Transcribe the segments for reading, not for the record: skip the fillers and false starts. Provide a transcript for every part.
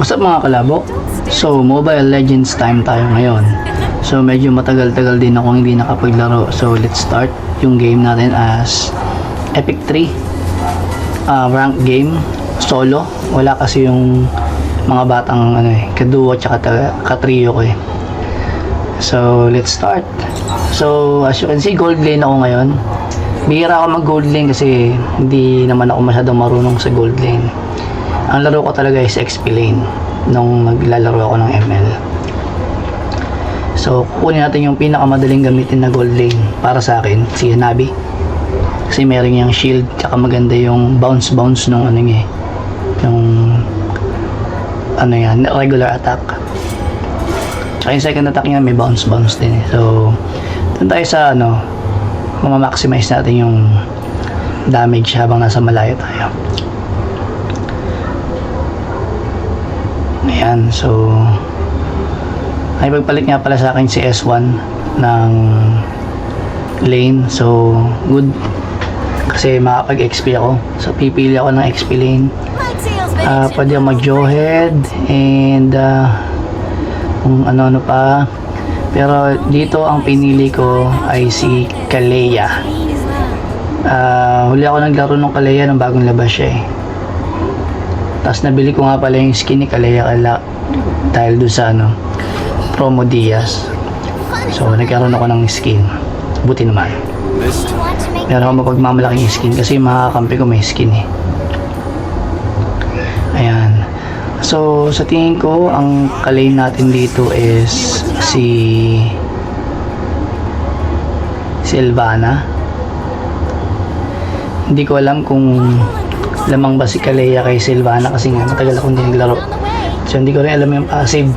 What's up mga kalabo? So, Mobile Legends time tayo ngayon. So, medyo matagal-tagal din ako hindi nakapaglaro. So, let's start yung game natin as Epic 3 rank game, solo. Wala kasi yung mga batang kaduo at katrio ko eh. So, let's start. So, as you can see, gold lane ako ngayon. Bihira ako mag gold lane kasi hindi naman ako masyadong marunong sa gold lane. Ang laro ko talaga is XP lane nung naglalaro ako ng ML. So, kukunin natin yung pinakamadaling gamitin na gold lane para sa akin, si Hanabi. Kasi meron yung shield, tsaka maganda yung bounce nung regular attack. Tsaka yung second attack niya may bounce din eh. So, dun tayo sa maximize natin yung damage habang nasa malayo tayo. Ayan, so ay pagpalit nga pala sa akin si S1 ng lane. So, good kasi makapag-XP ako. So, pipili ako ng XP lane. Pwede ako mag-Jawhead and kung ano-ano pa. Pero dito ang pinili ko ay si Kaleya. Huli ako naglaro ng Kaleya nung bagong labas siya eh. Tapos nabili ko nga pala yung skin ni Kaleya dahil doon sa promo Diaz. So nagkaroon ako ng skin. Buti naman. Meron ako mapagmamalaking skin kasi makakampi ko may skin eh. Ayan. So sa tingin ko ang kalay natin dito is si Sylvana. Hindi ko alam kung lamang ba si Kaleya kay Sylvana kasi nga matagal akong hindi naglaro. So hindi ko rin alam yung passive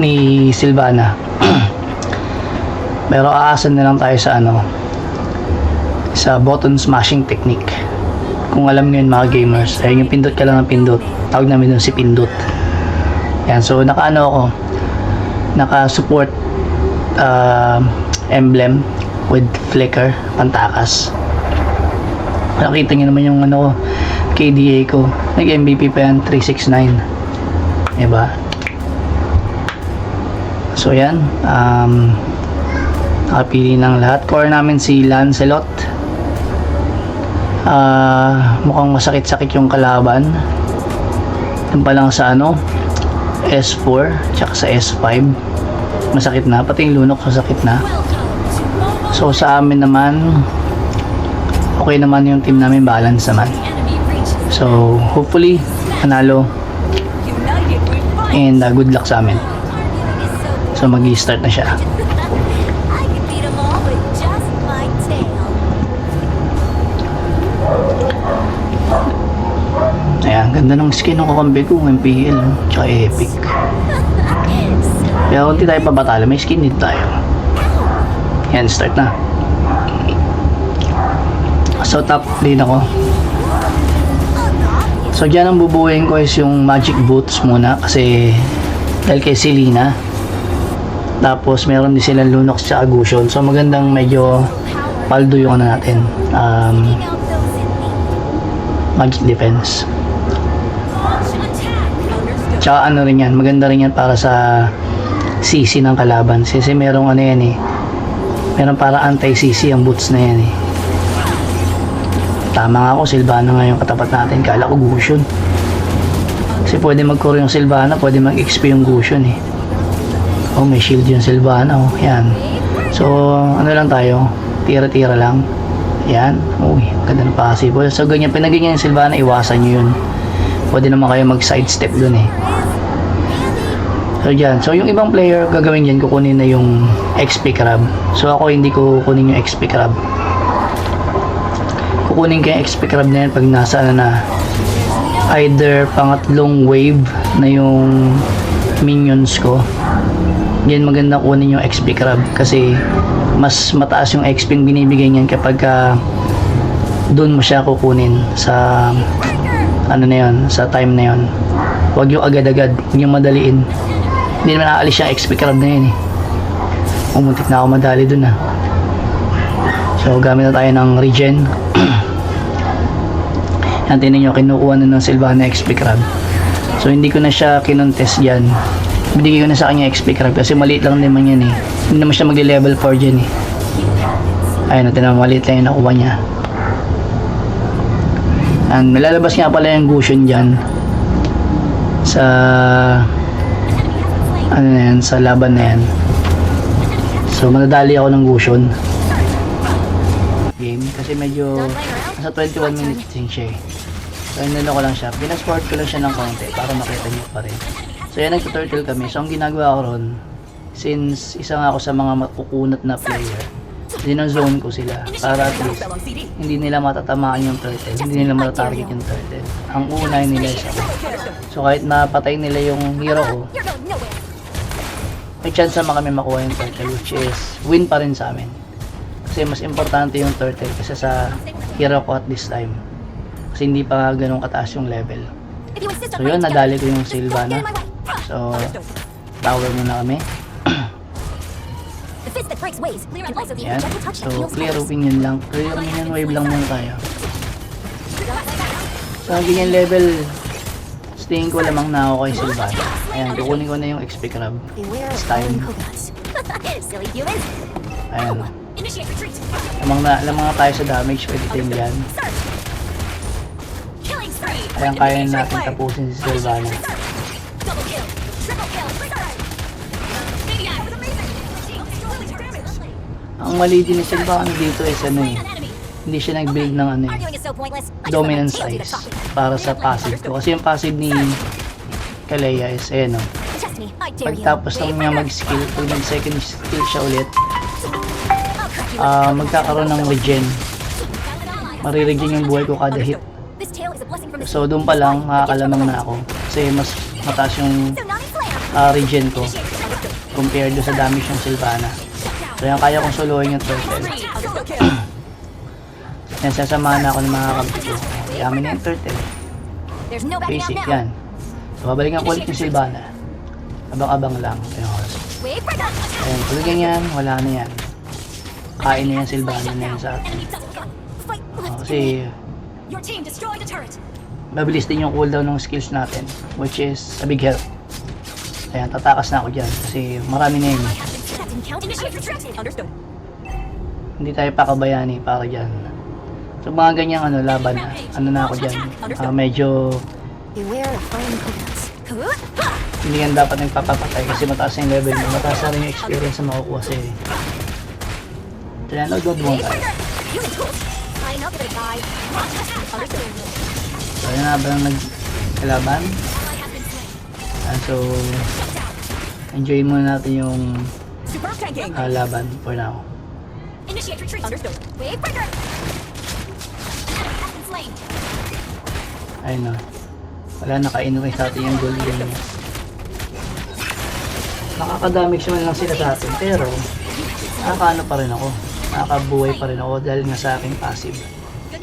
ni Sylvana. Pero aasan na lang tayo sa sa button smashing technique. Kung alam nyo yun mga gamers, ay yung pindot ka lang ng pindot. Tawag namin doon si pindot. Yan, so naka support emblem with flicker, pantakas. Nakita nyo naman yung KDA ko. Nag-MVP pa yan, 369. Diba? So yan, nakapili ng lahat. Core namin si Lancelot. Mukhang masakit-sakit yung kalaban. Yung pa lang sa S4 tsaka sa S5 masakit na, pati yung lunok masakit na. So sa amin naman okay naman yung team namin, balance naman. So hopefully panalo and good luck sa amin. So mag-i-start na siya. Ayan, ganda ng skin ng kakambi ko, MPL tsaka Epic. Kaya kung di tayo pabatala, may skin din tayo. Ayan, start na. So top lane ako. So dyan ang bubuhin ko is yung magic boots muna kasi dahil kay Selena. Tapos meron din silang Lunox sa Gusion. So magandang medyo paldo yung natin. Magic defense. Tsaka rin yan, maganda rin yan para sa CC ng kalaban. Kasi merong yan eh. Meron para anti-CC ang boots na yan eh. Tama nga ako, Sylvana nga yung katapat natin. Kala ko Gusion. Kasi pwede mag-core yung Sylvana, pwede mag-XP yung Gusion eh. Oh, may shield yung Sylvana oh. Yan. So, lang tayo? Tira-tira lang. Yan. Uy, ganda ng passive. So, ganyan, pinaganyan yung Sylvana, iwasan nyo yun. Pwede naman kayo mag-sidestep dun eh. So, dyan. So, yung ibang player, gagawin dyan, kukunin na yung XP crab. So, ako hindi ko kukunin yung XP crab. Kukunin ko yung XP crab na yan pag nasa either pangatlong wave na yung minions ko. Yan, maganda kunin yung XP crab kasi mas mataas yung XP yung binibigay niyan kapag doon mo siya kukunin sa sa time na yon. Huwag yung agad-agad, huwag yung madaliin. Hindi naman aalis yung XP crab na yun eh. Umuntik na ako madali dun ah. So gamit na tayo ng regen. Yan, tinan nyo, kinukuha na ng Sylvana XP crab. So hindi ko na siya kinontest dyan. Binigay ko na sa kanya XP crab kasi maliit lang naman yan eh. Hindi naman siya magli-level 4 dyan eh. Ayun, natin naman maliit lang yung nakuha niya. And malalabas nga pala yung Gusion dyan sa ano na yan, sa laban na yan. So madadali ako ng Gusion game kasi medyo nasa 21 minutes din siya eh. So inano ko lang siya, pinasport ko lang siya ng konti para makita niyo pa rin. So yan, nagtuturtle kami. So ang ginagawa ko ron, since isa nga ako sa mga makukunat na player, dinozone ko sila para at least hindi nila matatamaan yung turtle, hindi nila matatarget yung turtle. Ang una nila is ako. So kahit napatay nila yung hero ko, may chance naman kami makuha yung turtle, which is win pa rin sa amin. Kasi mas importante yung turtle kasi sa hero ko at this time. Kasi hindi pa ganun kataas yung level. So yun, nadali ko yung Sylvana. So, tower muna kami. Yan. So, clear opinion lang. Clear opinion wave lang muna tayo. So, ang ganyan level, tingin ko lamang na ako kay Sylvana. Ayan, kukunin ko na yung XP crab. This time. Ayan. Lamang na tayo sa damage. Pwede tayo yan. Ayan, kaya natin tapusin si Sylvana. Ang mali din ni Sylvana dito is ano eh, hindi siya nag-build ng ano eh, dominance size para sa passive ko. Kasi yung passive ni Kalea is ayan o. Pagtapos lang niya mag-skill, pag mag-second skill siya ulit, magkakaroon ng regen. Mariregen yung buhay ko kada hit. So doon pa lang makakalamang na ako kasi mas mataas yung regen ko compared do sa damage ng Sylvana. So yan, kaya kong solohin yung turtle. Yan, sasamahan na ako ng mga kampi ko. Yamin na yung turtle. Basic yan. So babalikan ko ulit yung Sylvana. Abang-abang lang. Ayan, tulad yan, wala na yan. Kain na yan Sylvana na yan sa atin. Kasi mabilis din yung cooldown ng skills natin, which is a big help. Ayan, tatakas na ako dyan kasi marami na yun. Hindi tayo pakabayani para dyan. So mga ganyang ano, laban na, ano na ako dyan. Medyo hindi yan dapat nagpapapatay kasi mataas yung level mo. Mataas na rin yung experience na makukuha kasi tinanod mo tayo. So yun na ba nagkalaban? So enjoy muna natin yung laban for now. Ayun na. Wala, naka-inway sa atin yung gold game. Nakaka-damage naman lang sila sa atin pero nakaka-ano pa rin ako. Nakakabuhay pa rin ako dahil nga sa aking passive.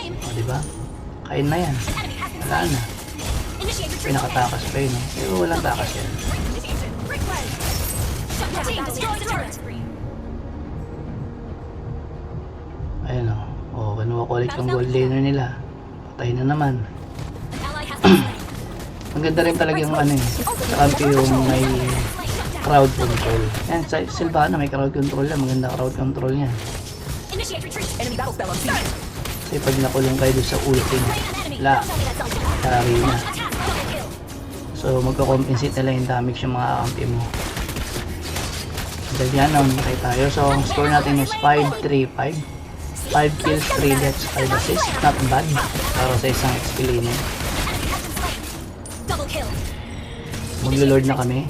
O diba? Kain na yan. Wala na. Pinakatakas pa yun. Pero walang takas yan. Ayun o. O, kinuha ko ulit yung gold laner nila. Patay na naman. Maganda rin talaga yung ano eh. Sa kampi yung may crowd control. Yan, sa Sylvana may crowd control yan. Maganda crowd control niya. Kasi pag nakulong kayo doon sa ulti niya, wala. Carry na. So magko-compensate na lang yung damage yung mga kampi mo. Dahil yan, namatay tayo. So ang score natin is 5-3-5. 5 kills, 3 deaths, 5 assists. Not bad para sa isang XP laner. Maglo-lord na kami.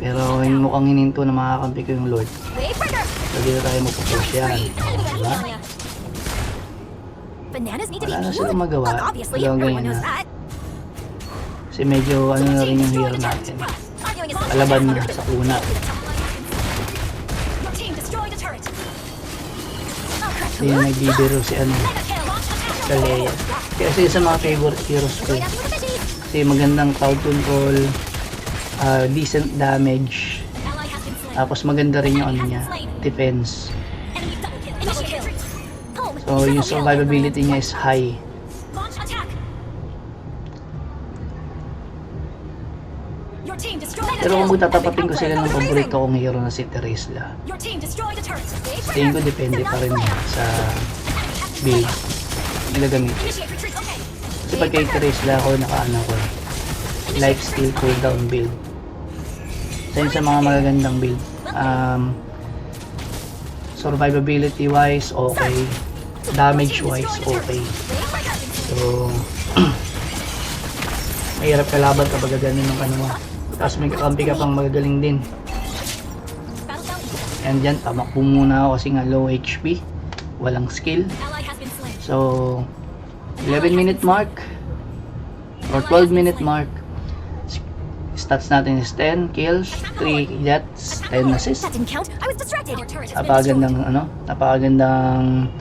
Pero mukhang hininto na makakampi ko yung lord. So dito tayo magpo-push yan. Diba? Wala na silang magawa. Hanggang ganyan na. Kasi medyo ano na rin yung hero natin. Kalaban na sa una. Kasi yung nagbibiro si ano, Kalea. Kasi sa mga favorite heroes ko. Kasi magandang crowd control, decent damage, tapos maganda rin yung ano niya, defense. So yung survivability niya is high. Your team destroyed a Pero kung turret. magtatapatin ko sila ng paborito kong hero na si Teresla, Your team destroyed a turret. tingin ko depende pa rin sa build na gagamitin. Initiate retreat. Okay. Kasi pag kay Teresla ako, nakaano ko, life steal cooldown build. Sa yun sa mga magagandang build. Survivability wise, okay. Damage wise, okay. So, mahirap kalaban kapag ganun ng ano mo. Tapos may kakampi ka pang magagaling din. Battle sound. And dyan, tamakbo muna ako kasi nga low HP. Walang skill. Ally has been slain. So, 11-minute mark or 12-minute mark. Stats natin is 10 kills, 3 deaths, 10 assists. That didn't count. I was distracted. Your turret has been destroyed. Napakagandang ano, napakagandang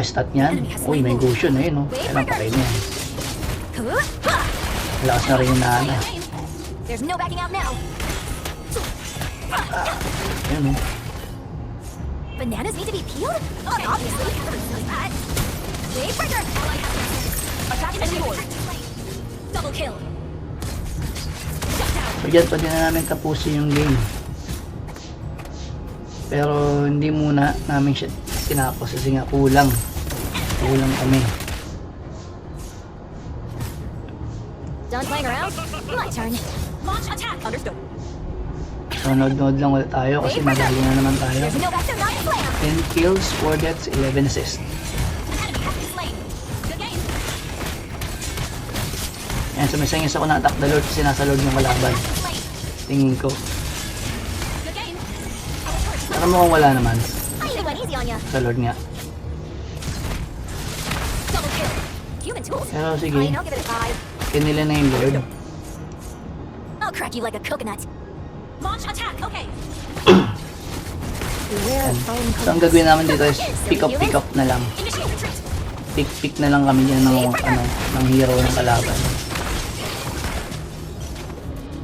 stat niyan. Uy, may Goshen ayun, no. Kailan patay niya. Malakas na rin yung naano. There's no backing out now. Ayun, no. Bananas need to be peeled? Oh, obviously. Wave breaker. Attacking the board. Double kill. So dyan, pwede na namin tapusin yung game. Pero hindi muna namin siya tinapos kasi nga kulang. Kulang kami. Done playing around? My turn. Launch attack. Understood. So nood-nood lang ulit tayo kasi madali na naman tayo. There's no back to not slam. 10 kills, 4 deaths, 11 assists. Enemy has been slain. Good game. Ayan, sumisingis ako na attack the Lord kasi nasa Lord ng kalaban. Slain. Tingin ko. Good game. Our turret is Pero mukhang wala naman I even went easy on ya. sa Lord nga. Double kill. Human tools. Pero sige, Fine, I'll give it a 5. kinila na yung Lord. I'll crack you like a coconut. Launch attack. Okay. So ang gagawin namin dito is pick up na lang. Initiate retreat. Pick na lang kami dyan ng, ano, ng hero ng kalaban.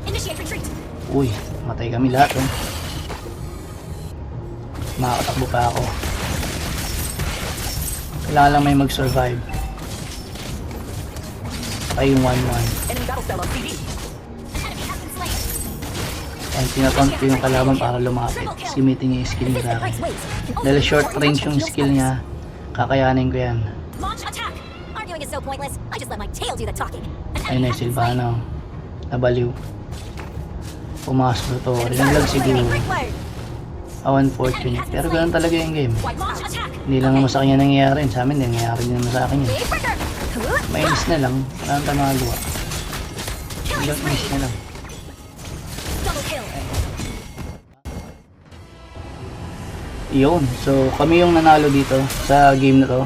Initiate retreat. Uy, matay kami lahat, oh. Makakatakbo pa ako. Kailangan lang may mag-survive. Ay, yung 1-1. Enemy battle spell on CD. Enemy has been slain. And tinataunt ko yung kalaban para lumapit. Gamitin niya yung skill niya sa akin. Dahil short range yung skill niya, kakayanin ko yan. Launch attack. Arguing is so pointless. I just let my tail do the talking. Ayun na yung Silvano. Nabaliw. Pumasok na to. Rinaglag siguro. Unfortunate. Pero ganun talaga yung game. Launch attack. Hindi lang naman sa kanya nangyayari. Sa amin din, nangyayari din naman sa akin yun. Wave breaker. Mainis na lang. Wala nang tayo magagawa. Hanggang mainis na lang. Double kill. Yun. So, kami yung nanalo dito sa game na to.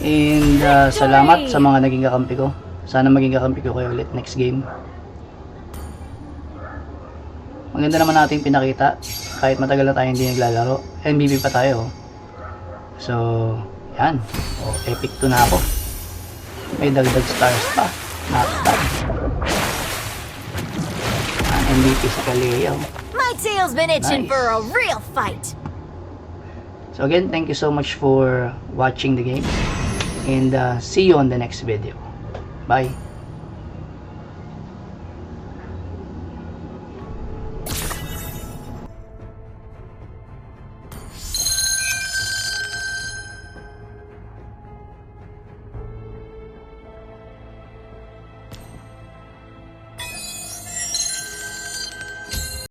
And salamat sa mga naging kakampi ko. Sana maging kakampi ko kayo ulit next game. Maganda naman natin pinakita. Kahit matagal na tayo hindi naglalaro. MVP pa tayo. So, yan. O, epic 2 na ako. May dagdag stars pa. Not bad. MVP si Kaleo. My tail's been itching Nice. for a real fight. So again, thank you so much for watching the game. And see you on the next video. Bye.